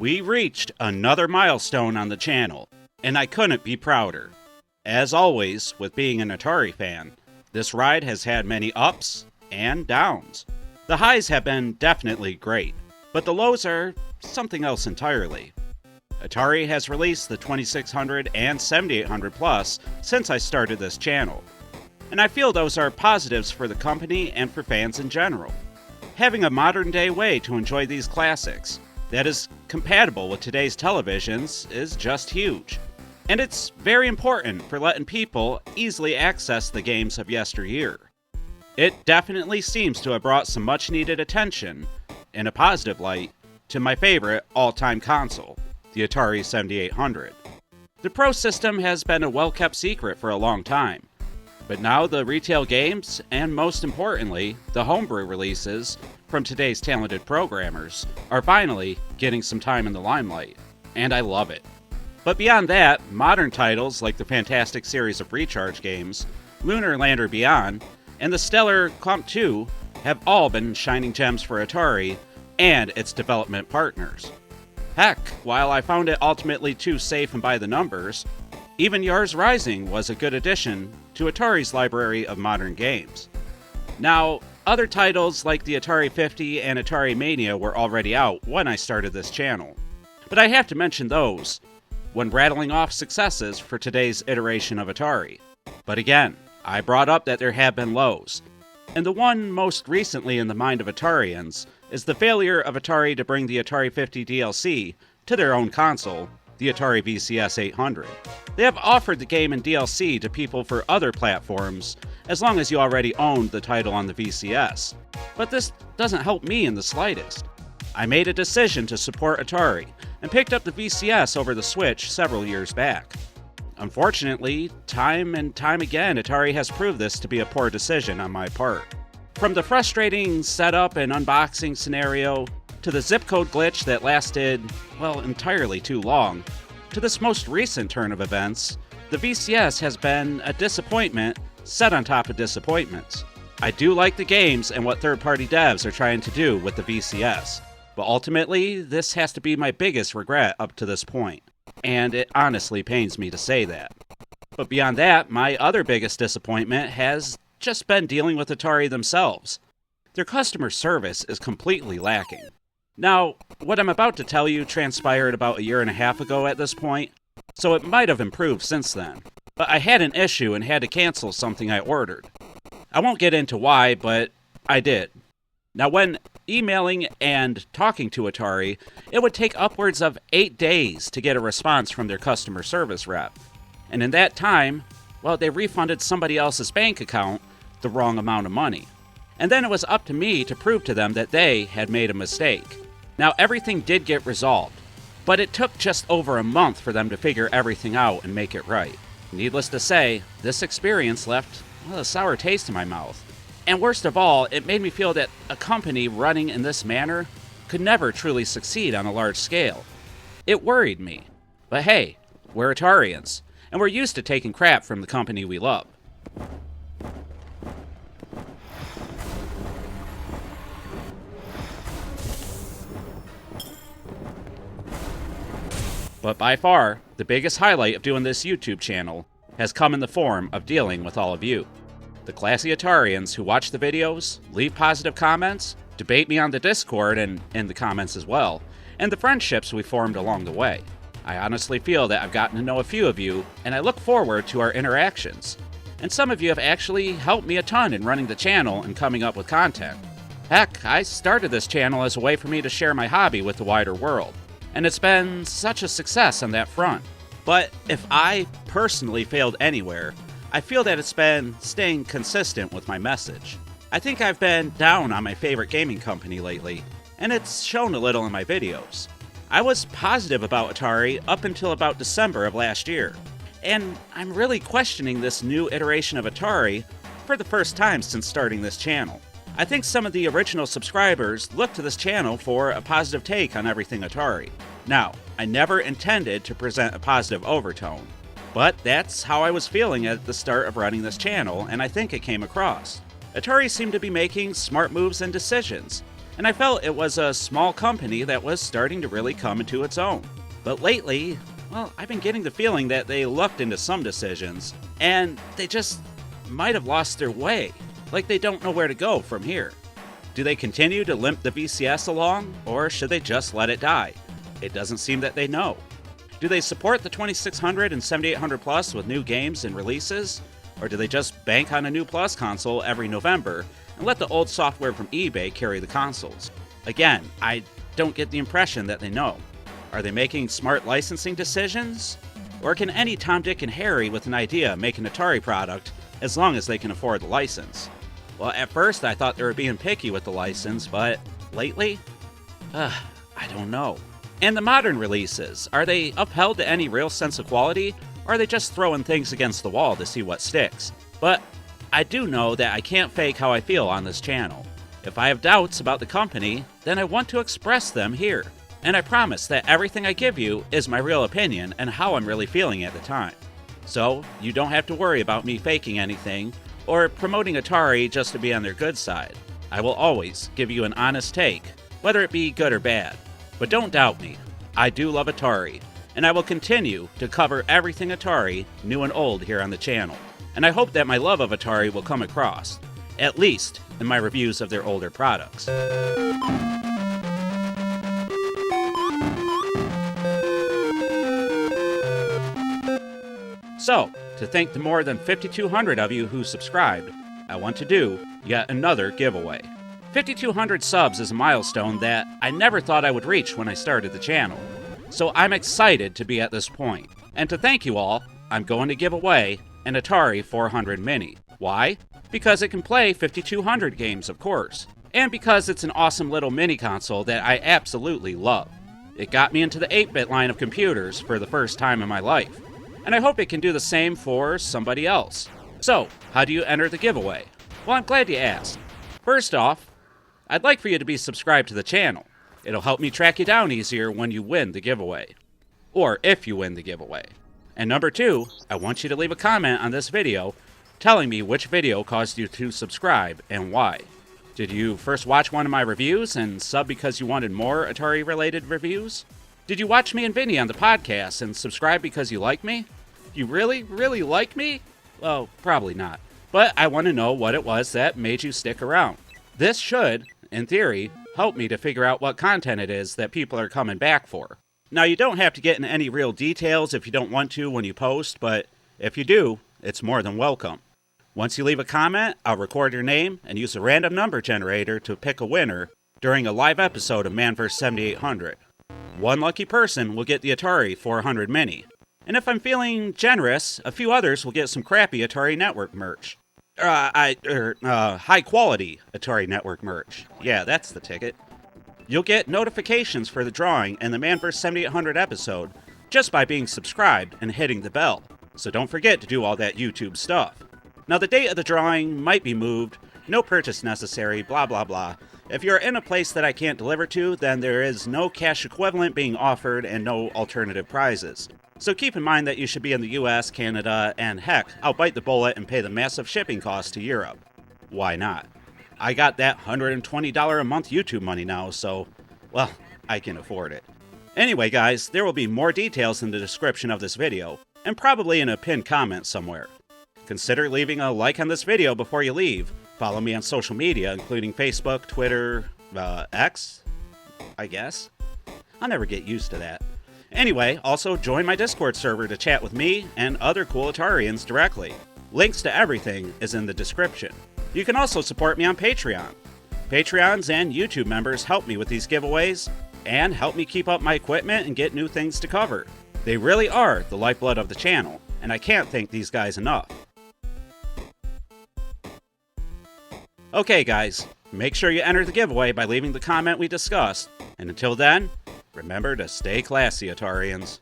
We reached another milestone on the channel, and I couldn't be prouder. As always, with being an Atari fan, this ride has had many ups and downs. The highs have been definitely great, but the lows are something else entirely. Atari has released the 2600 and 7800 Plus since I started this channel, and I feel those are positives for the company and for fans in general. Having a modern day way to enjoy these classics that is compatible with today's televisions is just huge. And it's very important for letting people easily access the games of yesteryear. It definitely seems to have brought some much needed attention, in a positive light, to my favorite all-time console, the Atari 7800. The Pro system has been a well-kept secret for a long time, but now the retail games, and most importantly, the homebrew releases from today's talented programmers, are finally getting some time in the limelight, and I love it. But beyond that, modern titles like the fantastic series of Recharge games, Lunar Lander Beyond, and the stellar Clump 2 have all been shining gems for Atari and its development partners. Heck, while I found it ultimately too safe and by the numbers, even Yars Rising was a good addition to Atari's library of modern games. Now, other titles like the Atari 50 and Atari Mania were already out when I started this channel, but I have to mention those when rattling off successes for today's iteration of Atari. But again, I brought up that there have been lows, and the one most recently in the mind of Atarians is the failure of Atari to bring the Atari 50 DLC to their own console, the Atari VCS 800. They have offered the game in DLC to people for other platforms, as long as you already owned the title on the VCS. But this doesn't help me in the slightest. I made a decision to support Atari, and picked up the VCS over the Switch several years back. Unfortunately, time and time again, Atari has proved this to be a poor decision on my part. From the frustrating setup and unboxing scenario, to the zip code glitch that lasted, well, entirely too long, to this most recent turn of events, the VCS has been a disappointment set on top of disappointments. I do like the games and what third-party devs are trying to do with the VCS, but ultimately, this has to be my biggest regret up to this point, and it honestly pains me to say that. But beyond that, my other biggest disappointment has just been dealing with Atari themselves. Their customer service is completely lacking. Now, what I'm about to tell you transpired about a year and a half ago at this point, so it might have improved since then. But I had an issue and had to cancel something I ordered. I won't get into why, but I did. Now, when emailing and talking to Atari, it would take upwards of 8 days to get a response from their customer service rep. And in that time, well, they refunded somebody else's bank account the wrong amount of money. And then it was up to me to prove to them that they had made a mistake. Now, everything did get resolved, but it took just over a month for them to figure everything out and make it right. Needless to say, this experience left, well, a sour taste in my mouth. And worst of all, it made me feel that a company running in this manner could never truly succeed on a large scale. It worried me. But hey, we're Atarians, and we're used to taking crap from the company we love. But by far, the biggest highlight of doing this YouTube channel has come in the form of dealing with all of you. The classy Atarians who watch the videos, leave positive comments, debate me on the Discord and in the comments as well, and the friendships we formed along the way. I honestly feel that I've gotten to know a few of you, and I look forward to our interactions. And some of you have actually helped me a ton in running the channel and coming up with content. Heck, I started this channel as a way for me to share my hobby with the wider world, and it's been such a success on that front. But if I personally failed anywhere, I feel that it's been staying consistent with my message. I think I've been down on my favorite gaming company lately, and it's shown a little in my videos. I was positive about Atari up until about December of last year, and I'm really questioning this new iteration of Atari for the first time since starting this channel. I think some of the original subscribers look to this channel for a positive take on everything Atari. Now, I never intended to present a positive overtone, but that's how I was feeling at the start of running this channel, and I think it came across. Atari seemed to be making smart moves and decisions, and I felt it was a small company that was starting to really come into its own. But lately, well, I've been getting the feeling that they lucked into some decisions, and they just might have lost their way, like they don't know where to go from here. Do they continue to limp the VCS along, or should they just let it die? It doesn't seem that they know. Do they support the 2600 and 7800 Plus with new games and releases? Or do they just bank on a new Plus console every November and let the old software from eBay carry the consoles? Again, I don't get the impression that they know. Are they making smart licensing decisions? Or can any Tom, Dick, and Harry with an idea make an Atari product as long as they can afford the license? Well, at first I thought they were being picky with the license, but lately? I don't know. And the modern releases, are they upheld to any real sense of quality, or are they just throwing things against the wall to see what sticks? But I do know that I can't fake how I feel on this channel. If I have doubts about the company, then I want to express them here. And I promise that everything I give you is my real opinion and how I'm really feeling at the time. So, you don't have to worry about me faking anything, or promoting Atari just to be on their good side. I will always give you an honest take, whether it be good or bad. But don't doubt me, I do love Atari, and I will continue to cover everything Atari, new and old, here on the channel. And I hope that my love of Atari will come across, at least in my reviews of their older products. So, to thank the more than 5,200 of you who subscribed, I want to do yet another giveaway. 5,200 subs is a milestone that I never thought I would reach when I started the channel. So I'm excited to be at this point. And to thank you all, I'm going to give away an Atari 400 Mini. Why? Because it can play 5,200 games, of course. And because it's an awesome little mini console that I absolutely love. It got me into the 8-bit line of computers for the first time in my life. And I hope it can do the same for somebody else. So, how do you enter the giveaway? Well, I'm glad you asked. First off, I'd like for you to be subscribed to the channel. It'll help me track you down easier when you win the giveaway. Or if you win the giveaway. And number 2, I want you to leave a comment on this video telling me which video caused you to subscribe and why. Did you first watch one of my reviews and sub because you wanted more Atari-related reviews? Did you watch me and Vinny on the podcast and subscribe because you like me? You really, really like me? Well, probably not. But I want to know what it was that made you stick around. This should, in theory, help me to figure out what content it is that people are coming back for. Now, you don't have to get in any real details if you don't want to when you post, but if you do, it's more than welcome. Once you leave a comment, I'll record your name and use a random number generator to pick a winner during a live episode of Man vs. 7800. One lucky person will get the Atari 400 Mini. And if I'm feeling generous, a few others will get some crappy Atari Network merch. High quality Atari Network merch. Yeah, that's the ticket. You'll get notifications for the drawing and the Man vs. 7800 episode just by being subscribed and hitting the bell. So don't forget to do all that YouTube stuff. Now the date of the drawing might be moved, no purchase necessary, blah blah blah. If you're in a place that I can't deliver to, then there is no cash equivalent being offered and no alternative prizes. So keep in mind that you should be in the US, Canada, and heck, I'll bite the bullet and pay the massive shipping costs to Europe. Why not? I got that $120 a month YouTube money now, so, well, I can afford it. Anyway guys, there will be more details in the description of this video, and probably in a pinned comment somewhere. Consider leaving a like on this video before you leave. Follow me on social media, including Facebook, Twitter, X, I guess. I'll never get used to that. Anyway, also join my Discord server to chat with me and other cool Atarians directly. Links to everything is in the description. You can also support me on Patreon. Patreons and YouTube members help me with these giveaways and help me keep up my equipment and get new things to cover. They really are the lifeblood of the channel, and I can't thank these guys enough. Okay guys, make sure you enter the giveaway by leaving the comment we discussed, and until then, remember to stay classy, Atarians.